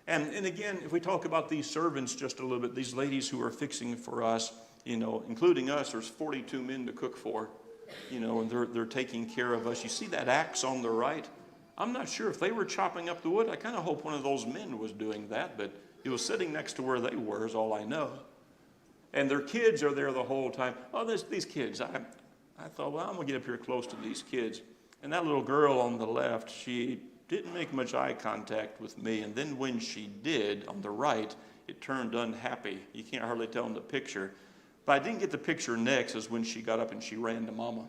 And again, if we talk about these servants just a little bit, these ladies who are fixing for us, including us, there's 42 men to cook for, and they're taking care of us. You see that axe on the right? I'm not sure if they were chopping up the wood. I kind of hope one of those men was doing that, but he was sitting next to where they were is all I know. And their kids are there the whole time. Oh, these kids. I thought, well, I'm going to get up here close to these kids. And that little girl on the left, she didn't make much eye contact with me. And then when she did, on the right, it turned unhappy. You can't hardly tell in the picture. But I didn't get the picture next is when she got up and she ran to Mama.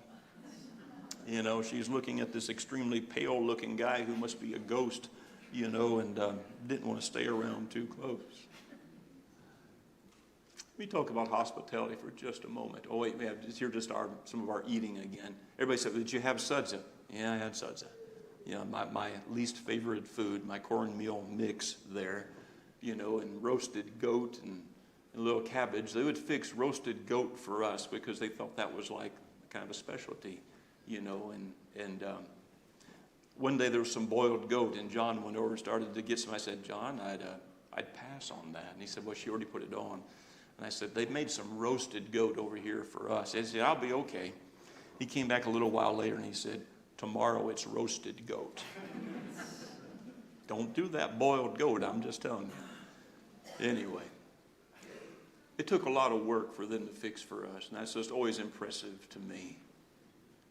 She's looking at this extremely pale-looking guy who must be a ghost, and didn't want to stay around too close. Let me talk about hospitality for just a moment. Oh, wait, we have here just some of our eating again. Everybody said, did you have sudza? Yeah, I had sudza. My least favorite food, my cornmeal mix there, and roasted goat and a little cabbage. They would fix roasted goat for us because they felt that was like kind of a specialty. And one day there was some boiled goat, and John went over and started to get some. I said, John, I'd pass on that. And he said, well, she already put it on. And I said, they've made some roasted goat over here for us. He said, I'll be okay. He came back a little while later, and he said, tomorrow it's roasted goat. Don't do that boiled goat, I'm just telling you. Anyway, it took a lot of work for them to fix for us, and that's just always impressive to me.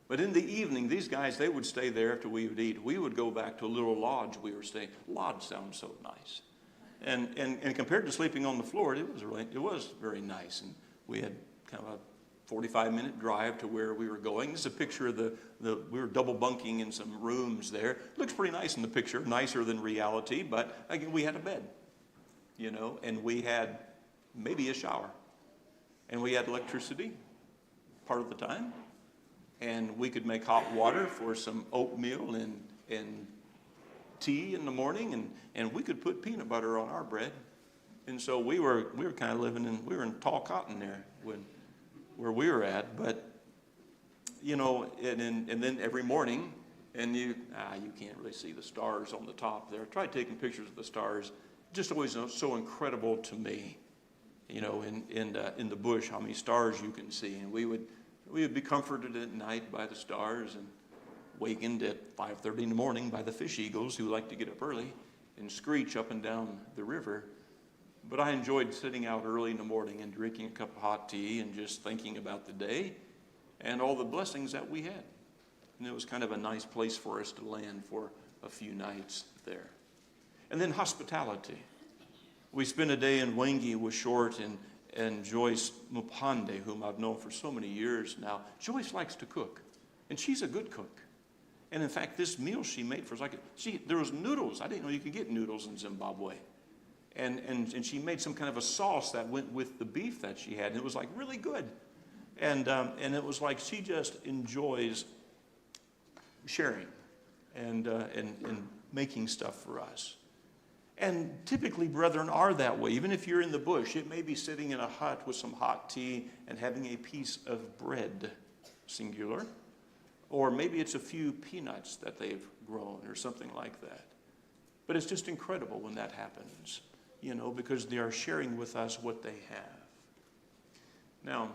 But in the evening, these guys, they would stay there after we would eat. We would go back to a little lodge we were staying. Lodge sounds so nice. And compared to sleeping on the floor, it was very nice. And we had kind of a 45-minute drive to where we were going. This is a picture of we were double bunking in some rooms there. It looks pretty nice in the picture, nicer than reality. But again, we had a bed, and we had maybe a shower. And we had electricity part of the time. And we could make hot water for some oatmeal and tea in the morning, and we could put peanut butter on our bread. And so we were kind of we were in tall cotton there where we were at. But and then every morning, and you can't really see the stars on the top there. I tried taking pictures of the stars. Just always so incredible to me, in the bush how many stars you can see, and we would be comforted at night by the stars and wakened at 5:30 in the morning by the fish eagles who like to get up early and screech up and down the river. But I enjoyed sitting out early in the morning and drinking a cup of hot tea and just thinking about the day and all the blessings that we had. And it was kind of a nice place for us to land for a few nights there. And then hospitality. We spent a day in Wangi with Short and Joyce Mupande, whom I've known for so many years now. Joyce likes to cook, and she's a good cook. And in fact, this meal she made for us, there was noodles. I didn't know you could get noodles in Zimbabwe. And she made some kind of a sauce that went with the beef that she had, and it was like really good. And it was like she just enjoys sharing and making stuff for us. And typically, brethren are that way. Even if you're in the bush, it may be sitting in a hut with some hot tea and having a piece of bread, singular. Or maybe it's a few peanuts that they've grown or something like that. But it's just incredible when that happens, because they are sharing with us what they have. Now,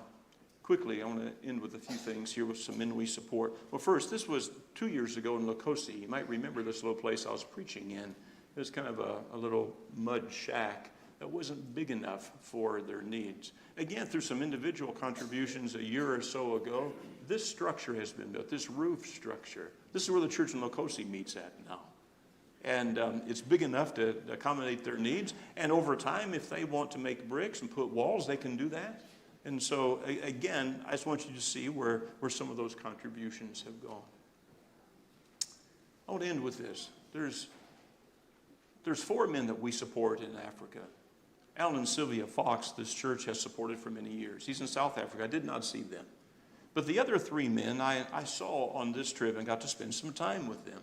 quickly, I want to end with a few things here with some men we support. Well, first, this was 2 years ago in Lokosi. You might remember this little place I was preaching in. It was kind of a little mud shack that wasn't big enough for their needs. Again, through some individual contributions a year or so ago, this structure has been built, this roof structure. This is where the church in Lokosi meets at now. And it's big enough to accommodate their needs. And over time, if they want to make bricks and put walls, they can do that. And so, again, I just want you to see where some of those contributions have gone. I want to end with this. There's 4 men that we support in Africa. Alan and Sylvia Fox, this church has supported for many years. He's in South Africa. I did not see them. But the other 3 men I saw on this trip and got to spend some time with them.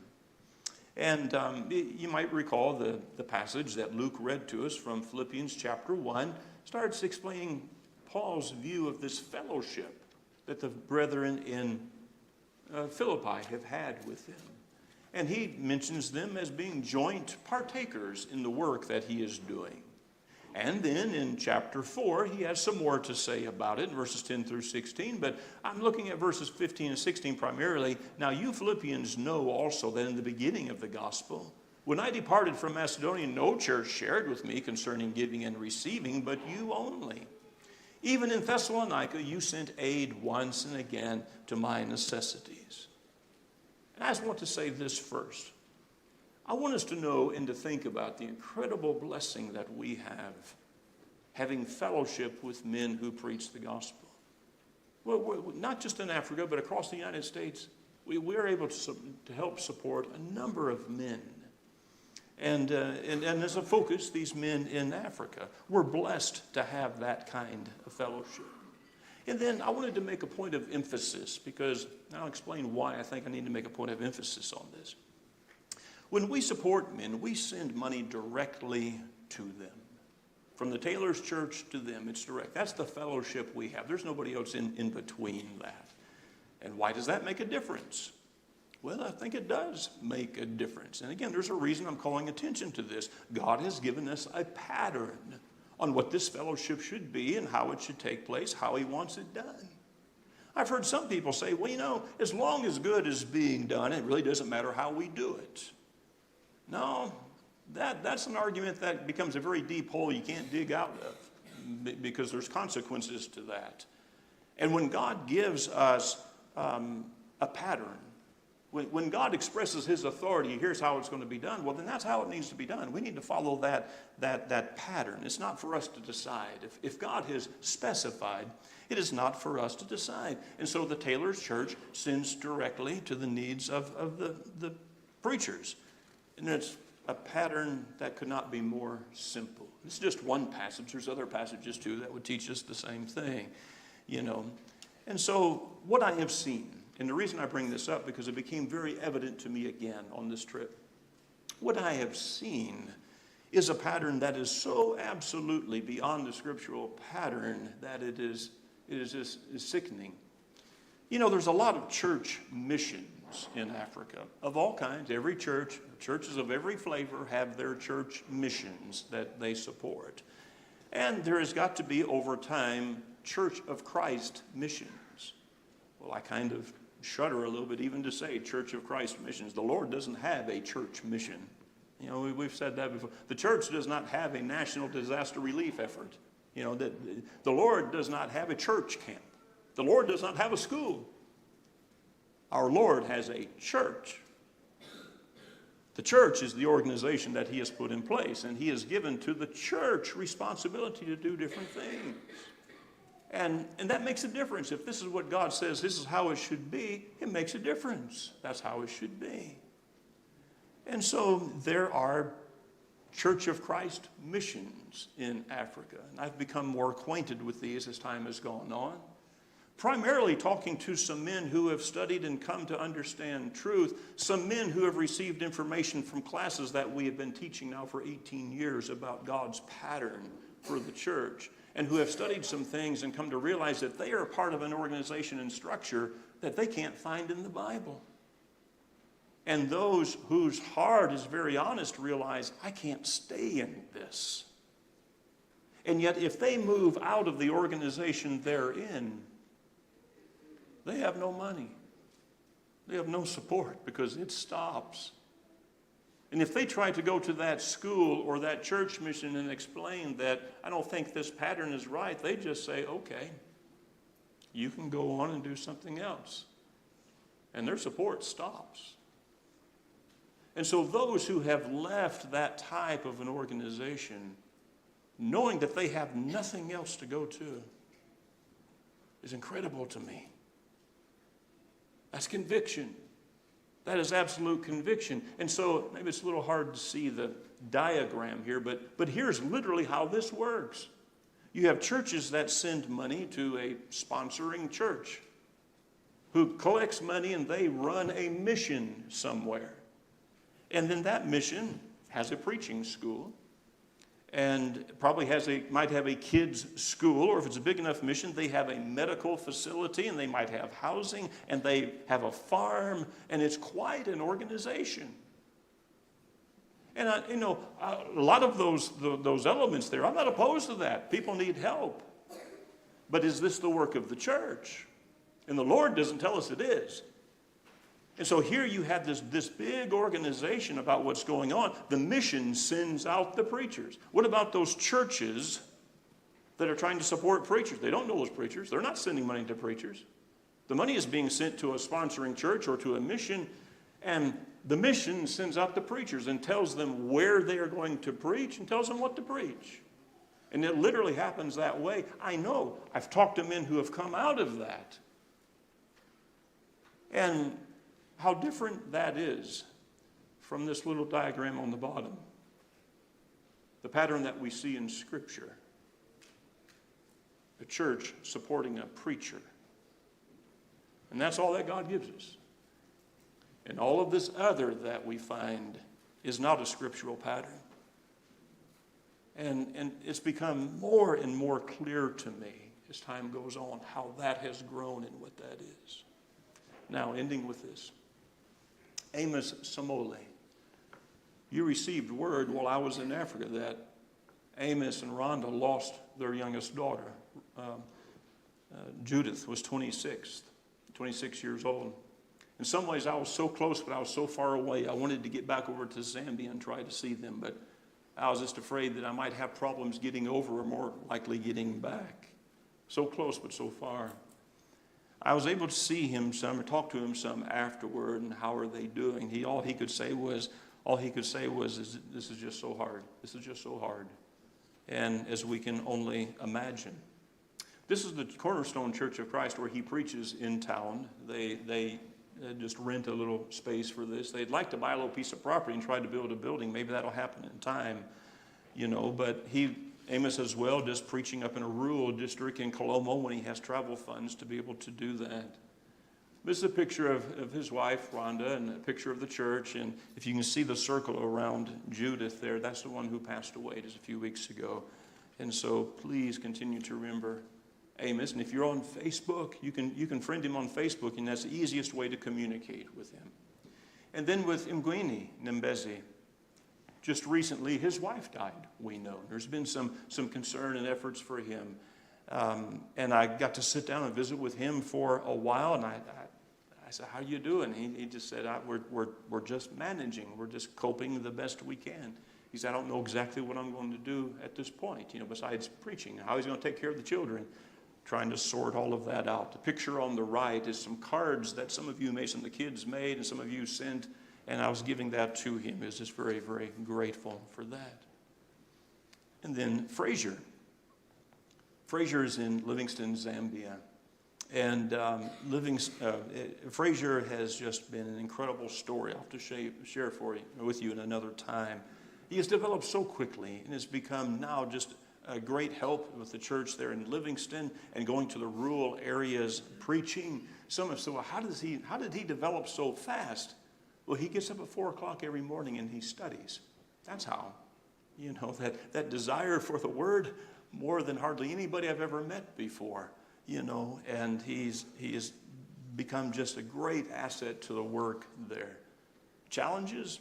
And you might recall the passage that Luke read to us from Philippians chapter 1 starts explaining Paul's view of this fellowship that the brethren in Philippi have had with him. And he mentions them as being joint partakers in the work that he is doing. And then in chapter 4, he has some more to say about it in verses 10 through 16. But I'm looking at verses 15 and 16 primarily. Now you Philippians know also that in the beginning of the gospel, when I departed from Macedonia, no church shared with me concerning giving and receiving, but you only. Even in Thessalonica, you sent aid once and again to my necessities. And I just want to say this first. I want us to know and to think about the incredible blessing that we have having fellowship with men who preach the gospel. Well, not just in Africa, but across the United States, we're able to help support a number of men. And as a focus, these men in Africa. We're blessed to have that kind of fellowship. And then I wanted to make a point of emphasis because I'll explain why I think I need to make a point of emphasis on this. When we support men, we send money directly to them. From the Taylor's church to them, it's direct. That's the fellowship we have. There's nobody else in between that. And why does that make a difference? Well, I think it does make a difference. And again, there's a reason I'm calling attention to this. God has given us a pattern on what this fellowship should be and how it should take place, how he wants it done. I've heard some people say, well, as long as good is being done, it really doesn't matter how we do it. No, that's an argument that becomes a very deep hole you can't dig out of because there's consequences to that. And when God gives us a pattern, when God expresses his authority, here's how it's going to be done, well, then that's how it needs to be done. We need to follow that pattern. It's not for us to decide. If God has specified, it is not for us to decide. And so the Taylor's church sends directly to the needs of the preachers. And it's a pattern that could not be more simple. It's just one passage. There's other passages, too, that would teach us the same thing, And so what I have seen, and the reason I bring this up, because it became very evident to me again on this trip. What I have seen is a pattern that is so absolutely beyond the scriptural pattern that it is just sickening. There's a lot of church missions in Africa of all kinds. Every church, churches of every flavor have their church missions that they support. And there has got to be, over time, Church of Christ missions. Well, I kind of shudder a little bit even to say Church of Christ missions. The Lord doesn't have a church mission. We've said that before. The church does not have a national disaster relief effort. The Lord does not have a church camp. The Lord does not have a school. Our Lord has a church. The church is the organization that he has put in place, and he has given to the church responsibility to do different things. And that makes a difference. If this is what God says, this is how it should be, it makes a difference. That's how it should be. And so there are Church of Christ missions in Africa. And I've become more acquainted with these as time has gone on. Primarily talking to some men who have studied and come to understand truth, some men who have received information from classes that we have been teaching now for 18 years about God's pattern for the church, and who have studied some things and come to realize that they are part of an organization and structure that they can't find in the Bible. And those whose heart is very honest realize, I can't stay in this. And yet if they move out of the organization they're in, they have no money. They have no support because it stops. And if they try to go to that school or that church mission and explain that I don't think this pattern is right, they just say, okay, you can go on and do something else. And their support stops. And so those who have left that type of an organization, knowing that they have nothing else to go to, is incredible to me. That's conviction. That is absolute conviction. And so maybe it's a little hard to see the diagram here, but here's literally how this works. You have churches that send money to a sponsoring church who collects money and they run a mission somewhere. And then that mission has a preaching school and probably might have a kids' school, or if it's a big enough mission, they have a medical facility, and they might have housing, and they have a farm, and it's quite an organization. And a lot of those elements there, I'm not opposed to that. People need help. But is this the work of the church? And the Lord doesn't tell us it is. And so here you have this big organization about what's going on. The mission sends out the preachers. What about those churches that are trying to support preachers? They don't know those preachers. They're not sending money to preachers. The money is being sent to a sponsoring church or to a mission, and the mission sends out the preachers and tells them where they are going to preach and tells them what to preach. And it literally happens that way. I know. I've talked to men who have come out of that. And how different that is from this little diagram on the bottom. The pattern that we see in Scripture. The church supporting a preacher. And that's all that God gives us. And all of this other that we find is not a scriptural pattern. And it's become more and more clear to me as time goes on how that has grown and what that is. Now, ending with this. Amos Samole, you received word while I was in Africa that Amos and Rhonda lost their youngest daughter. Judith was 26 years old. In some ways I was so close, but I was so far away. I wanted to get back over to Zambia and try to see them, but I was just afraid that I might have problems getting over or more likely getting back. So close, but so far. I was able to see him some or talk to him some afterward, and how are they doing? All he could say was, this is just so hard. This is just so hard. And as we can only imagine. This is the Cornerstone Church of Christ where he preaches in town. They just rent a little space for this. They'd like to buy a little piece of property and try to build a building. Maybe that'll happen in time, but Amos as well, just preaching up in a rural district in Colombo when he has travel funds to be able to do that. This is a picture of his wife, Rhonda, and a picture of the church. And if you can see the circle around Judith there, that's the one who passed away just a few weeks ago. And so please continue to remember Amos. And if you're on Facebook, you can friend him on Facebook, and that's the easiest way to communicate with him. And then with Mgwini Nembezi. Just recently, his wife died, we know. There's been some concern and efforts for him. And I got to sit down and visit with him for a while, and I said, how are you doing? He just said, we're just managing. We're just coping the best we can. He said, I don't know exactly what I'm going to do at this point, besides preaching. How he's going to take care of the children, trying to sort all of that out. The picture on the right is some cards that some of you made, some of the kids made, and some of you sent. And I was giving that to him. He was just very, very grateful for that. And then Frazier. Frazier is in Livingstone, Zambia. And Frazier has just been an incredible story. I'll have to share with you in another time. He has developed so quickly and has become now just a great help with the church there in Livingston and going to the rural areas preaching. Some have said, well, how did he develop so fast? Well, he gets up at 4 o'clock every morning and he studies. That's how. You know, that desire for the word, more than hardly anybody I've ever met before, you know, and he has become just a great asset to the work there. Challenges,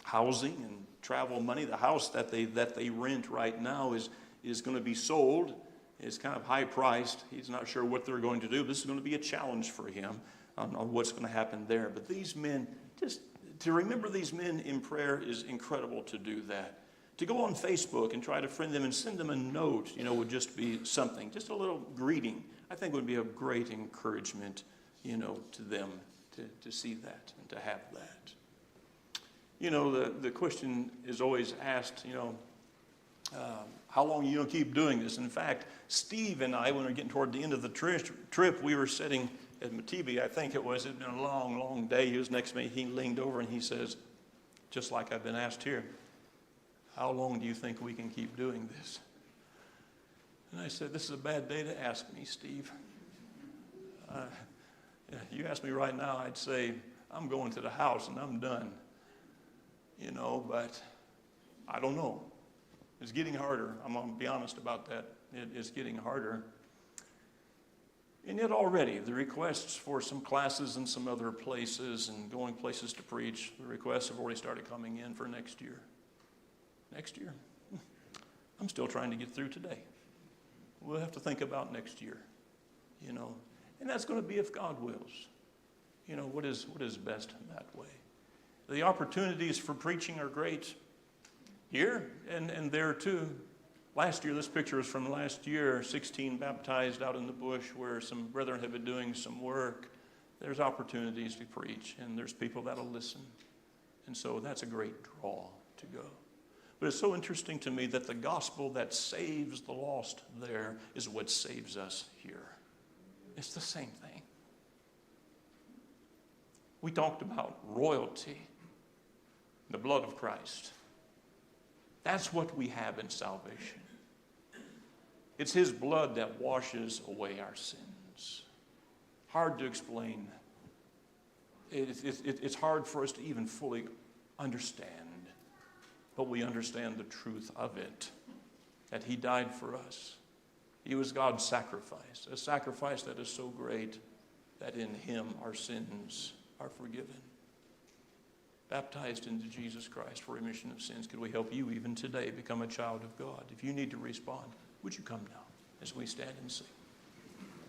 housing and travel money. The house that they rent right now is going to be sold. It's kind of high priced. He's not sure what they're going to do. This is going to be a challenge for him on what's going to happen there. But these men, just to remember these men in prayer is incredible to do that. To go on Facebook and try to friend them and send them a note, you know, would just be something. Just a little greeting, I think would be a great encouragement, you know, to them to see that and to have that. You know, the question is always asked, you know, how long are you going to keep doing this? In fact, Steve and I, when we were getting toward the end of the trip, we were sitting at Matibi, I think it was. It had been a long, long day. He was next to me. He leaned over and he says, just like I've been asked here, how long do you think we can keep doing this? And I said, this is a bad day to ask me, Steve. You ask me right now, I'd say, I'm going to the house and I'm done. You know, but I don't know. It's getting harder. I'm going to be honest about that. It is getting harder. And yet already, the requests for some classes in some other places and going places to preach, the requests have already started coming in for next year. Next year? I'm still trying to get through today. We'll have to think about next year, you know. And that's going to be if God wills. You know, what is best in that way. The opportunities for preaching are great here and there too. Last year, this picture is from last year, 16 baptized out in the bush where some brethren have been doing some work. There's opportunities to preach and there's people that'll listen. And so that's a great draw to go. But it's so interesting to me that the gospel that saves the lost there is what saves us here. It's the same thing. We talked about royalty, the blood of Christ. That's what we have in salvation. It's his blood that washes away our sins. Hard to explain. It's hard for us to even fully understand. But we understand the truth of it, that he died for us. He was God's sacrifice, a sacrifice that is so great that in him our sins are forgiven. Baptized into Jesus Christ for remission of sins. Could we help you even today become a child of God? If you need to respond, would you come now as we stand and sing?